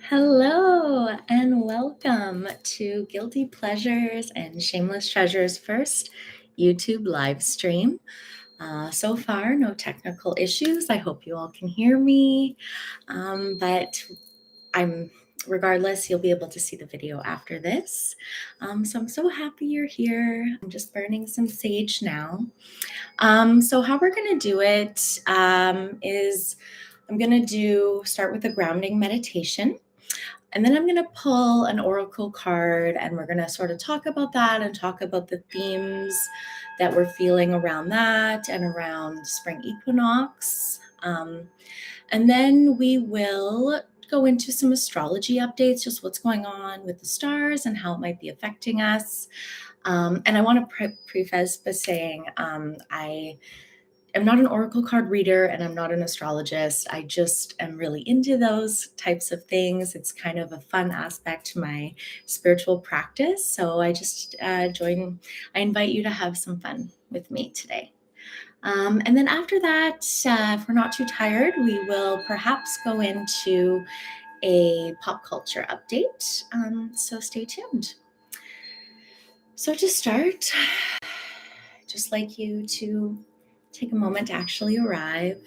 Hello and welcome to Guilty Pleasures and Shameless Treasures first YouTube live stream. So far, no technical issues. I hope you all can hear me, but regardless, you'll be able to see the video after this. So I'm so happy you're here. I'm just burning some sage now. So how we're going to do it is I'm going to start with a grounding meditation. And then I'm going to pull an oracle card and we're going to sort of talk about that and talk about the themes that we're feeling around that and around spring equinox. And then we will go into some astrology updates, just what's going on with the stars and how it might be affecting us. And I want to preface by saying I'm not an oracle card reader and I'm not an astrologist. I just am really into those types of things. It's kind of a fun aspect to my spiritual practice. So I just I invite you to have some fun with me today. And then after that, if we're not too tired, we will perhaps go into a pop culture update. So stay tuned. So to start, I'd just like you to take a moment to actually arrive.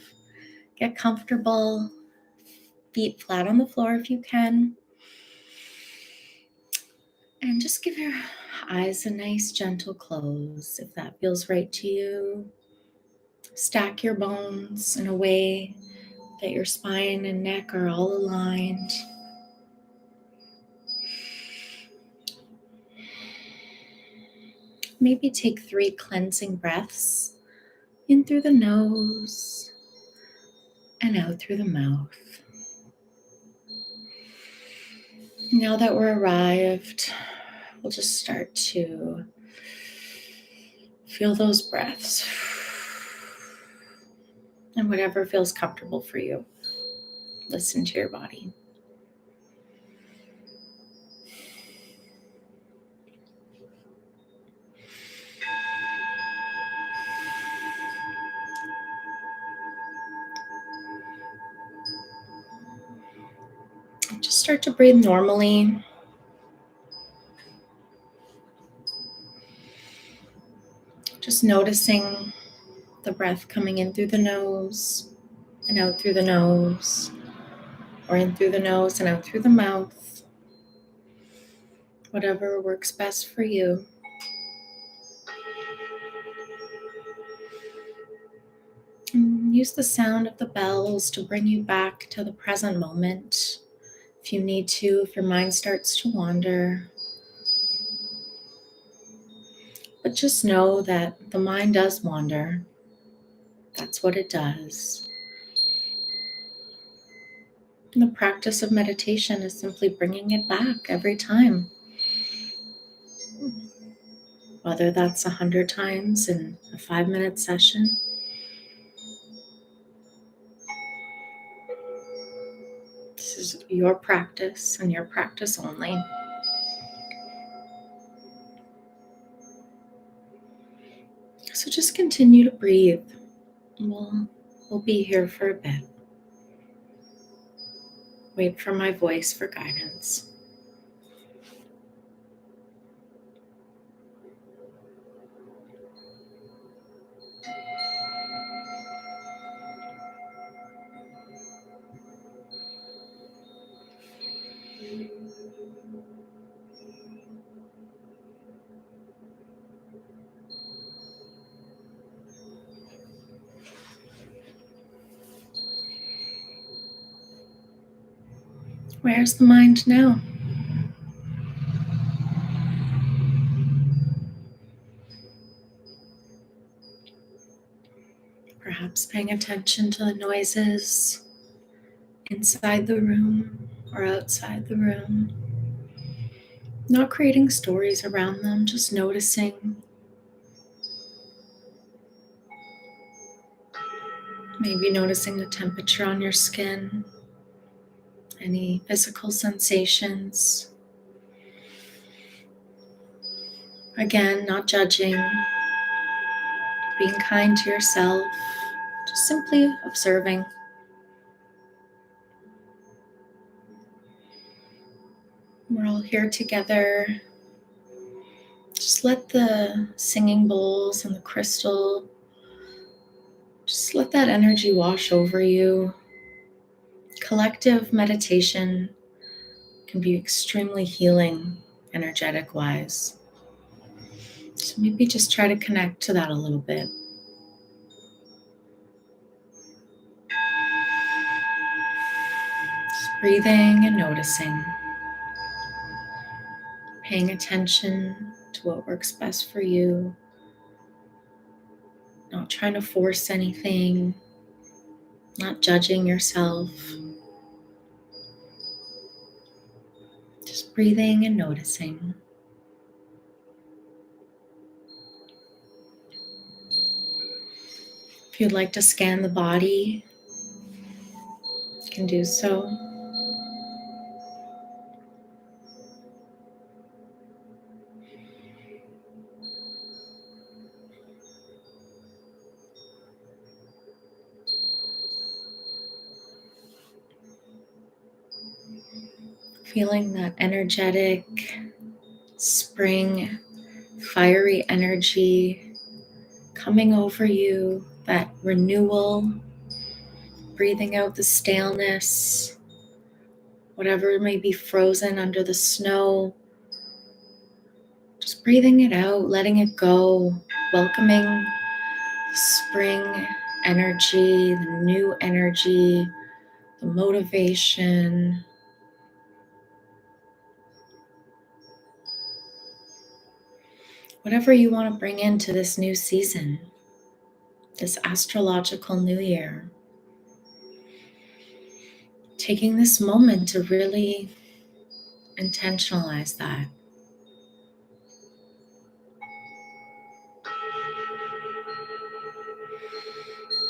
Get comfortable, feet flat on the floor if you can. And just give your eyes a nice gentle close if that feels right to you. Stack your bones in a way that your spine and neck are all aligned. Maybe take 3 cleansing breaths in through the nose and out through the mouth. Now that we're arrived, we'll just start to feel those breaths. And whatever feels comfortable for you, listen to your body. Just start to breathe normally. Just noticing the breath coming in through the nose and out through the nose, or in through the nose and out through the mouth. Whatever works best for you. And use the sound of the bells to bring you back to the present moment. If you need to, if your mind starts to wander. But just know that the mind does wander. That's what it does. And the practice of meditation is simply bringing it back every time. Whether that's 100 times in a 5-minute session. This is your practice and your practice only. So just continue to breathe. We'll be here for a bit. Wait for my voice for guidance. Where's the mind now? Perhaps paying attention to the noises inside the room or outside the room. Not creating stories around them, just noticing. Maybe noticing the temperature on your skin, any physical sensations. Again, not judging, being kind to yourself, just simply observing. We're all here together. Just let the singing bowls and the crystal, just let that energy wash over you. Collective meditation can be extremely healing, energetic wise. So maybe just try to connect to that a little bit. Just breathing and noticing. Paying attention to what works best for you. Not trying to force anything. Not judging yourself. Just breathing and noticing. If you'd like to scan the body, you can do so. Feeling that energetic spring, fiery energy coming over you, that renewal, breathing out the staleness, whatever may be frozen under the snow, just breathing it out, letting it go, welcoming the spring energy, the new energy, the motivation. Whatever you want to bring into this new season, this astrological new year. Taking this moment to really intentionalize that.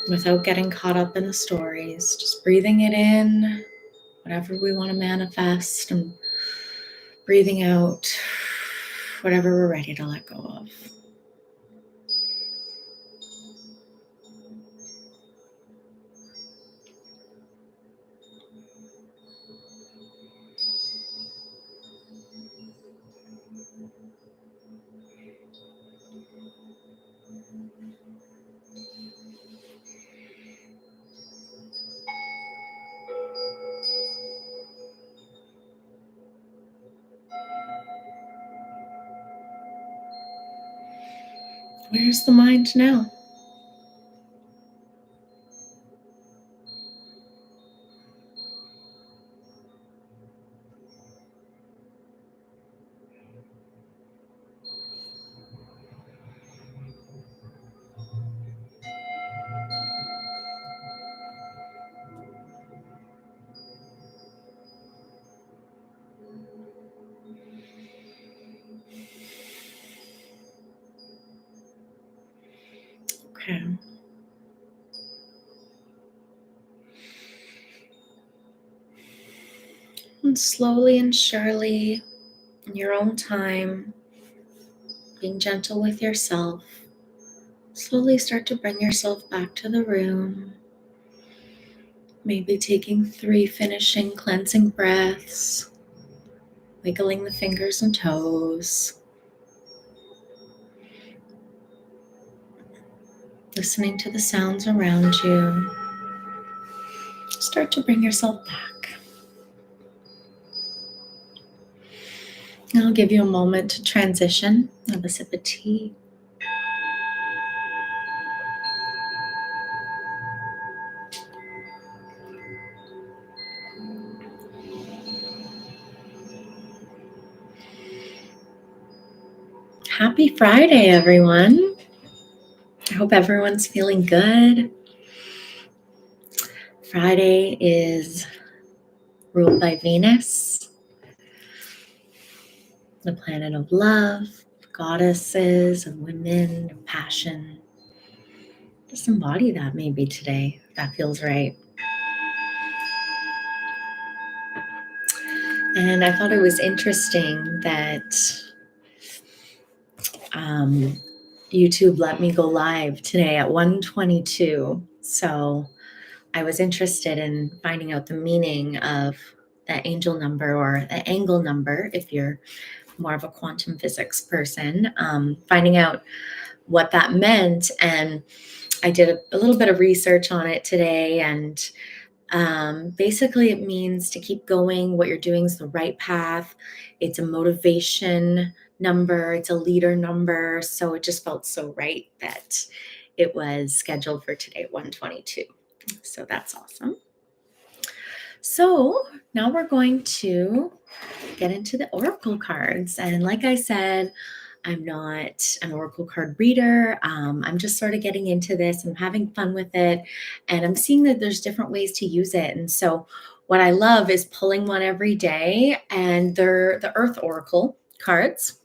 Without getting caught up in the stories, just breathing it in, whatever we want to manifest, and breathing out whatever we're ready to let go of. Where's the mind now? Okay. And slowly and surely, in your own time, being gentle with yourself, slowly start to bring yourself back to the room. Maybe taking 3 finishing cleansing breaths, wiggling the fingers and toes, listening to the sounds around you. Start to bring yourself back. I'll give you a moment to transition. Have a sip of tea. Happy Friday, everyone. I hope everyone's feeling good. Friday is ruled by Venus, the planet of love, goddesses, of women, of passion. Just embody that maybe today, if that feels right. And I thought it was interesting that YouTube let me go live today at 1:22. So I was interested in finding out the meaning of the angel number or the angle number if you're more of a quantum physics person, finding out what that meant. And I did a little bit of research on it today, and basically it means to keep going. What you're doing is the right path. It's a motivation number, it's a leader number. So it just felt so right that it was scheduled for today at 1:22. So that's awesome. So now we're going to get into the oracle cards. And like I said, I'm not an oracle card reader. I'm just sort of getting into this and having fun with it. And I'm seeing that there's different ways to use it. And so what I love is pulling one every day. And they're the Earth Oracle cards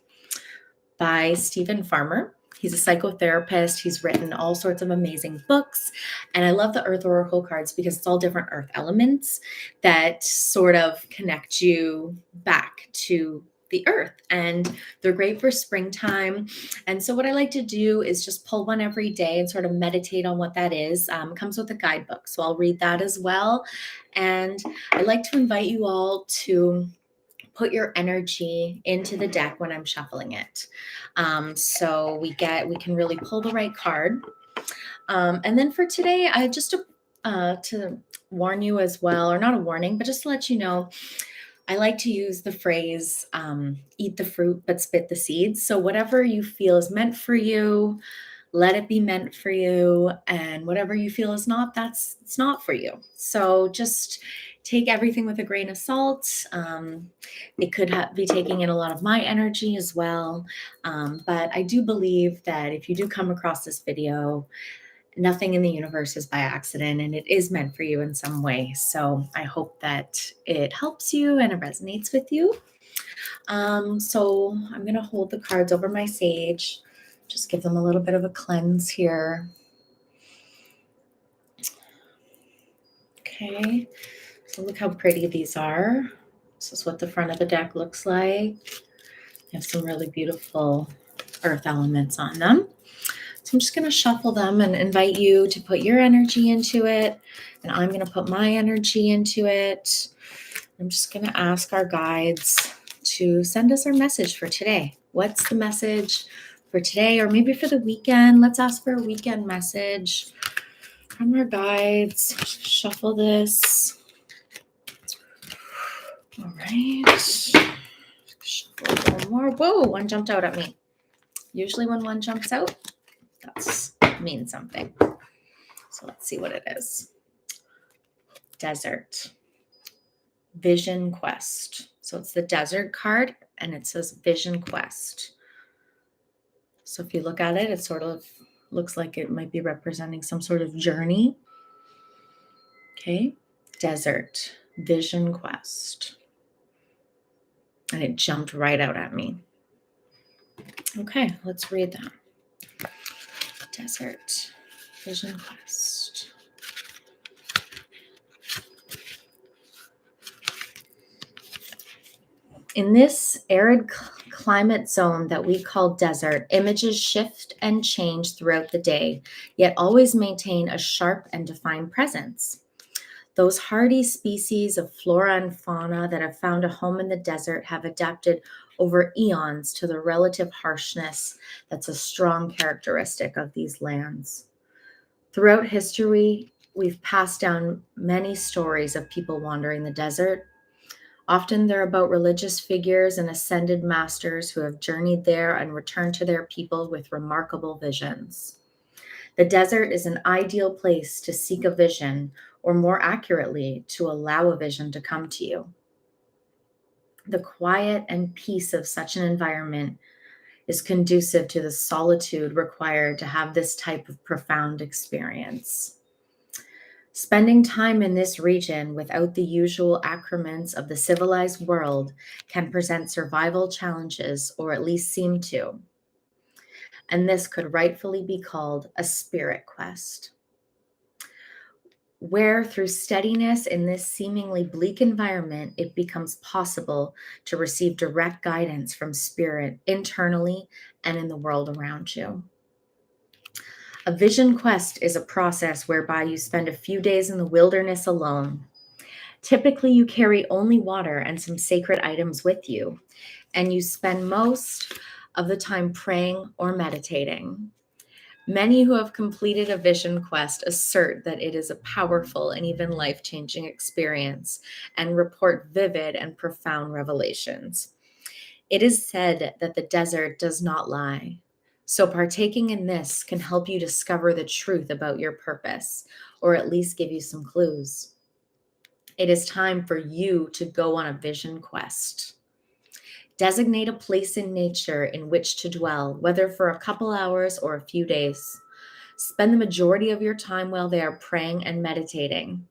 by Stephen Farmer. He's a psychotherapist. He's written all sorts of amazing books. And I love the Earth Oracle cards because it's all different earth elements that sort of connect you back to the earth. And they're great for springtime. And so what I like to do is just pull one every day and sort of meditate on what that is. It comes with a guidebook, so I'll read that as well. And I like to invite you all to put your energy into the deck when I'm shuffling it. So we can really pull the right card. And then for today, I just to warn you as well, or not a warning, but just to let you know, I like to use the phrase, eat the fruit, but spit the seeds. So whatever you feel is meant for you, let it be meant for you. And whatever you feel is not, it's not for you. So just take everything with a grain of salt. It could be taking in a lot of my energy as well. But I do believe that if you do come across this video, nothing in the universe is by accident, and it is meant for you in some way. So I hope that it helps you and it resonates with you. So I'm going to hold the cards over my sage, just give them a little bit of a cleanse here. Okay, so look how pretty these are. This is what the front of the deck looks like. They have some really beautiful earth elements on them. So I'm just going to shuffle them and invite you to put your energy into it. And I'm going to put my energy into it. I'm just going to ask our guides to send us our message for today. What's the message for today, or maybe for the weekend? Let's ask for a weekend message from our guides. Shuffle this. All right. Shuffle one more. Whoa, one jumped out at me. Usually when one jumps out, that means something. So let's see what it is. Desert. Vision Quest. So it's the Desert card, and it says Vision Quest. So if you look at it, it sort of looks like it might be representing some sort of journey. Okay. Desert. Vision Quest. And it jumped right out at me. Okay, let's read that. Desert. Vision Quest. In this arid climate zone that we call desert, images shift and change throughout the day, yet always maintain a sharp and defined presence. Those hardy species of flora and fauna that have found a home in the desert have adapted over eons to the relative harshness that's a strong characteristic of these lands. Throughout history, we've passed down many stories of people wandering the desert. Often they're about religious figures and ascended masters who have journeyed there and returned to their people with remarkable visions. The desert is an ideal place to seek a vision, or more accurately, to allow a vision to come to you. The quiet and peace of such an environment is conducive to the solitude required to have this type of profound experience. Spending time in this region without the usual accoutrements of the civilized world can present survival challenges, or at least seem to. And this could rightfully be called a spirit quest, where through steadiness in this seemingly bleak environment, it becomes possible to receive direct guidance from spirit internally and in the world around you. A vision quest is a process whereby you spend a few days in the wilderness alone. Typically, you carry only water and some sacred items with you, and you spend most of the time praying or meditating. Many who have completed a vision quest assert that it is a powerful and even life changing experience and report vivid and profound revelations. It is said that the desert does not lie. So, partaking in this can help you discover the truth about your purpose, or at least give you some clues. It is time for you to go on a vision quest. Designate a place in nature in which to dwell, whether for a couple hours or a few days. Spend the majority of your time while there praying and meditating.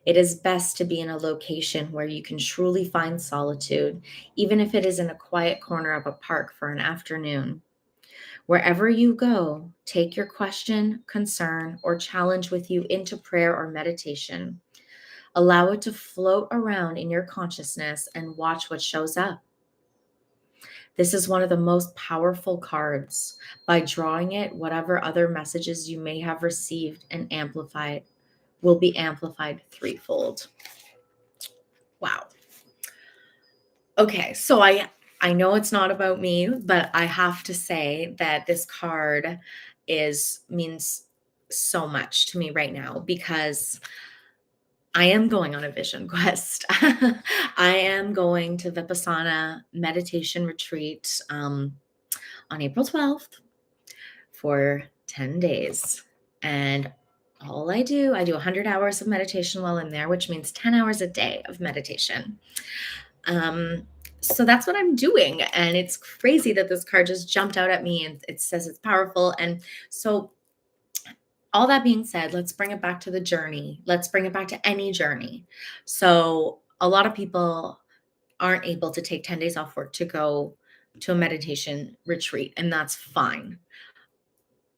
It is best to be in a location where you can truly find solitude, even if it is in a quiet corner of a park for an afternoon. Wherever you go, take your question, concern, or challenge with you into prayer or meditation. Allow it to float around in your consciousness and watch what shows up. This is one of the most powerful cards. By drawing it, whatever other messages you may have received and amplified will be amplified threefold. Wow. Okay, so I know it's not about me, but I have to say that this card means so much to me right now because I am going on a vision quest. I am going to Vipassana meditation retreat on April 12th for 10 days. And I do 100 hours of meditation while I'm there, which means 10 hours a day of meditation. So that's what I'm doing. And it's crazy that this card just jumped out at me and it says it's powerful. And so, all that being said, let's bring it back to the journey. Let's bring it back to any journey. So, a lot of people aren't able to take 10 days off work to go to a meditation retreat, and that's fine.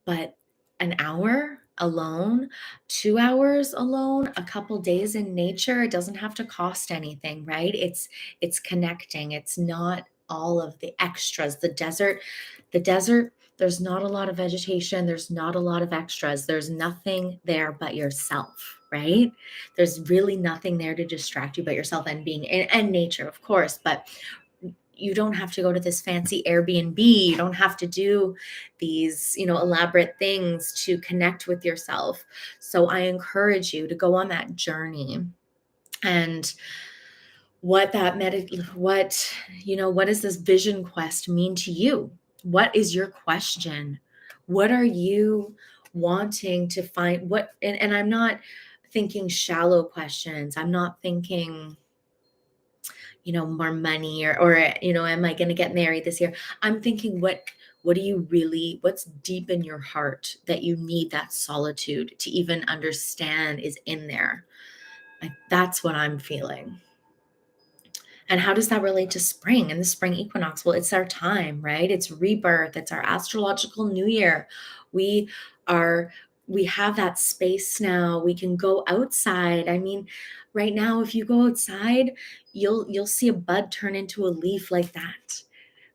But an hour alone, 2 hours alone, a couple days in nature, it doesn't have to cost anything, right? It's connecting. It's not all of the extras. The desert, there's not a lot of vegetation, there's not a lot of extras. There's nothing there but yourself, right? There's really nothing there to distract you but yourself and being and nature, of course, but you don't have to go to this fancy Airbnb. You don't have to do these, elaborate things to connect with yourself. So I encourage you to go on that journey. And what does this vision quest mean to you? What is your question? What are you wanting to find? And I'm not thinking shallow questions. I'm not thinking more money or am I going to get married this year? I'm thinking what do you really, what's deep in your heart that you need that solitude to even understand is in there? Like, that's what I'm feeling. And how does that relate to spring and the spring equinox? Well, it's our time, right? It's rebirth. It's our astrological new year. We are we have that space now. We can go outside. I mean, right now if you go outside, you'll see a bud turn into a leaf like that,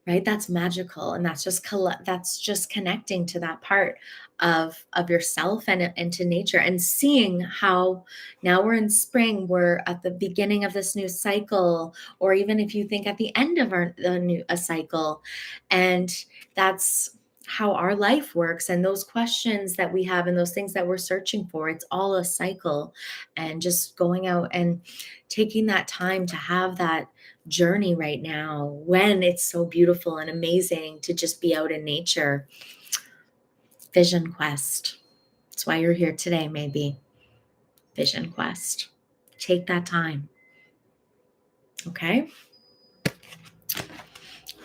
right? That's magical, and that's just connecting to that part of yourself and to nature, and seeing how now we're in spring, we're at the beginning of this new cycle, or even if you think at the end of a cycle, and that's how our life works, and those questions that we have and those things that we're searching for, it's all a cycle. And just going out and taking that time to have that journey right now when it's so beautiful and amazing to just be out in nature. Vision quest. That's why you're here today, maybe. Vision quest. Take that time. Okay.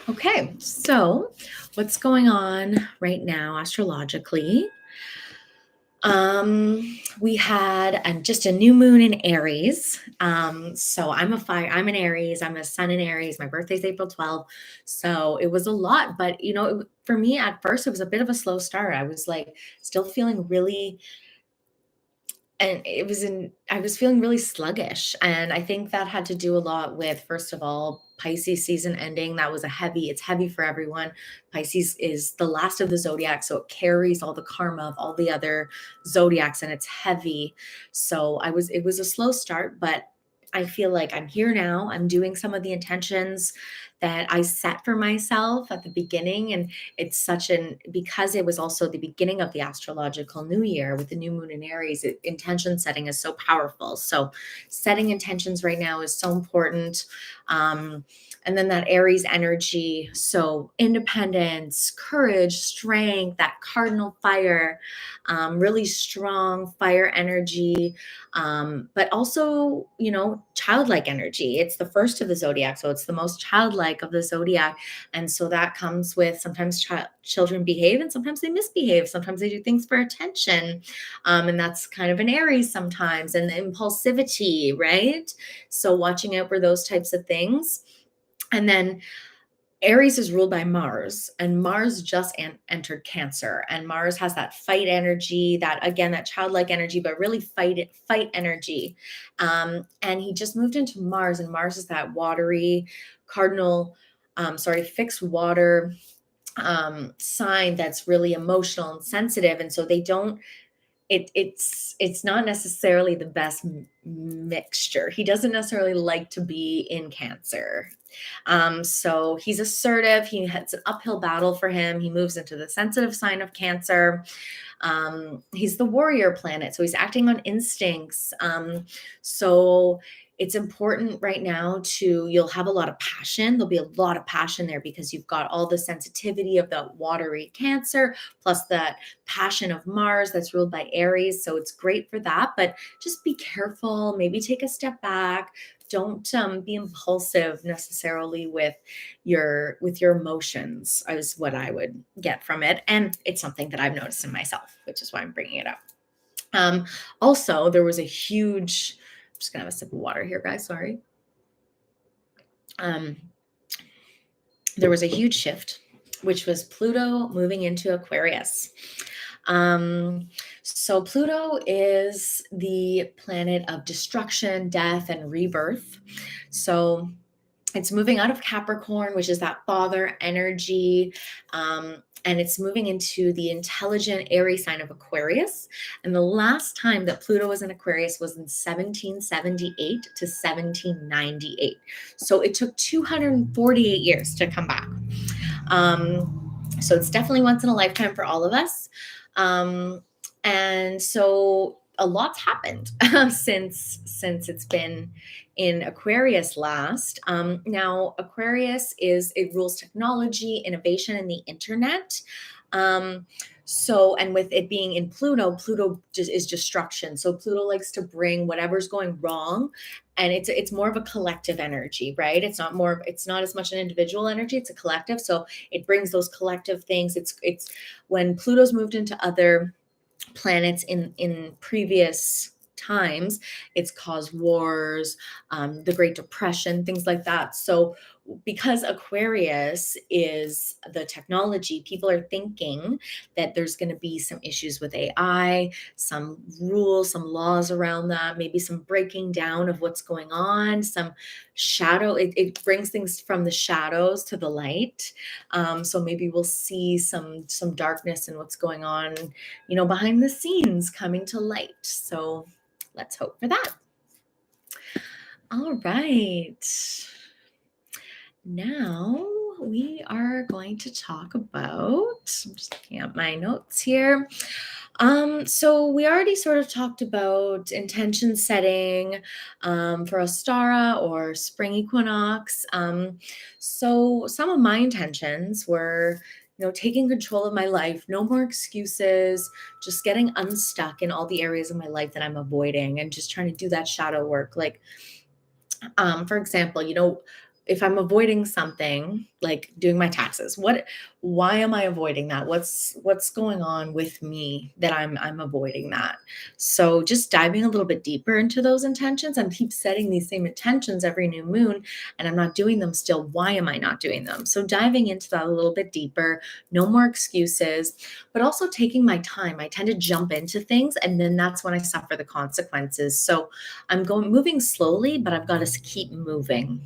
Okay. So, what's going on right now astrologically? We had just a new moon in Aries. So I'm an Aries, I'm a sun in Aries. My birthday's April 12th. So it was a lot, but for me at first, it was a bit of a slow start. I was like still feeling really, and I was feeling really sluggish. And I think that had to do a lot with, first of all, Pisces season ending. It's heavy for everyone. Pisces is the last of the zodiac, so it carries all the karma of all the other zodiacs, and it's heavy. So it was a slow start, but I feel like I'm here now. I'm doing some of the intentions that I set for myself at the beginning. And it's because it was also the beginning of the astrological new year with the new moon in Aries, intention setting is so powerful. So setting intentions right now is so important. And then that Aries energy. So independence, courage, strength, that cardinal fire, really strong fire energy, but also, childlike energy. It's the first of the zodiac, so it's the most childlike of the zodiac. And so that comes with sometimes children behave and sometimes they misbehave. Sometimes they do things for attention. And that's kind of an Aries sometimes, and the impulsivity, right? So watching out for those types of things. And then Aries is ruled by Mars, and Mars just entered Cancer, and Mars has that fight energy, that again, that childlike energy, but really fight energy. And he just moved into Mars, and Mars is that watery cardinal, fixed water sign that's really emotional and sensitive, and so they don't it's not necessarily the best mixture. He doesn't necessarily like to be in Cancer. So he's assertive. It's an uphill battle for him. He moves into the sensitive sign of Cancer. He's the warrior planet, so he's acting on instincts. So it's important right now you'll have a lot of passion. There'll be a lot of passion there because you've got all the sensitivity of the watery Cancer, plus that passion of Mars that's ruled by Aries. So it's great for that, but just be careful. Maybe take a step back. Don't be impulsive necessarily with your emotions, is what I would get from it. And it's something that I've noticed in myself, which is why I'm bringing it up. Also, there was a huge, I'm just gonna have a sip of water here, guys. Sorry. There was a huge shift, which was Pluto moving into Aquarius. So Pluto is the planet of destruction, death, and rebirth. So it's moving out of Capricorn, which is that father energy. And it's moving into the intelligent Aries sign of Aquarius. And the last time that Pluto was in Aquarius was in 1778 to 1798. So it took 248 years to come back. So it's definitely once in a lifetime for all of us. And so a lot's happened since it's been in Aquarius last. Now Aquarius it rules technology, innovation, and the internet. And with it being in Pluto just is destruction. So Pluto likes to bring whatever's going wrong, and it's more of a collective energy, right? It's not as much an individual energy, it's a collective. So it brings those collective things. It's when Pluto's moved into other planets in previous times, it's caused wars, the Great Depression, things like that. So because Aquarius is the technology, people are thinking that there's going to be some issues with AI, some rules, some laws around that, maybe some breaking down of what's going on, some shadow. It brings things from the shadows to the light. So maybe we'll see some darkness in what's going on, behind the scenes coming to light. So let's hope for that. All right. Now we are going to talk about, I'm just looking at my notes here. So we already sort of talked about intention setting for Ostara or spring equinox. So some of my intentions were, taking control of my life, no more excuses, just getting unstuck in all the areas of my life that I'm avoiding and just trying to do that shadow work. Like, for example, if I'm avoiding something like doing my taxes, why am I avoiding that? What's going on with me that I'm avoiding that? So just diving a little bit deeper into those intentions. I keep setting these same intentions every new moon and I'm not doing them still. Why am I not doing them? So diving into that a little bit deeper, no more excuses, but also taking my time. I tend to jump into things and then that's when I suffer the consequences. So I'm moving slowly, but I've got to keep moving.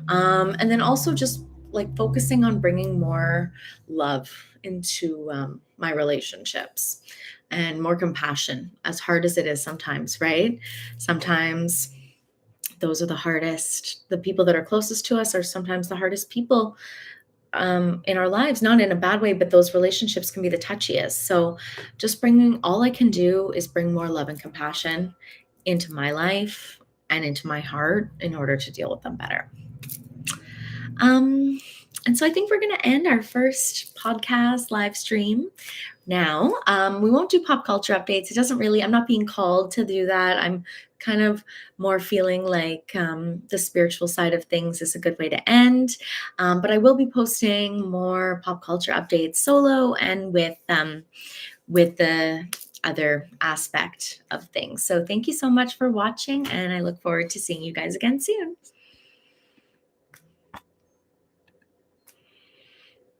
And then also just like focusing on bringing more love into my relationships and more compassion, as hard as it is sometimes, right? Sometimes those are the hardest. The people that are closest to us are sometimes the hardest people in our lives, not in a bad way, but those relationships can be the touchiest. So just bringing, all I can do is bring more love and compassion into my life and into my heart in order to deal with them better. And so I think we're going to end our first podcast live stream now. We won't do pop culture updates. It doesn't really, I'm not being called to do that. I'm kind of more feeling like the spiritual side of things is a good way to end. But I will be posting more pop culture updates solo and with the other aspect of things. So thank you so much for watching, and I look forward to seeing you guys again soon.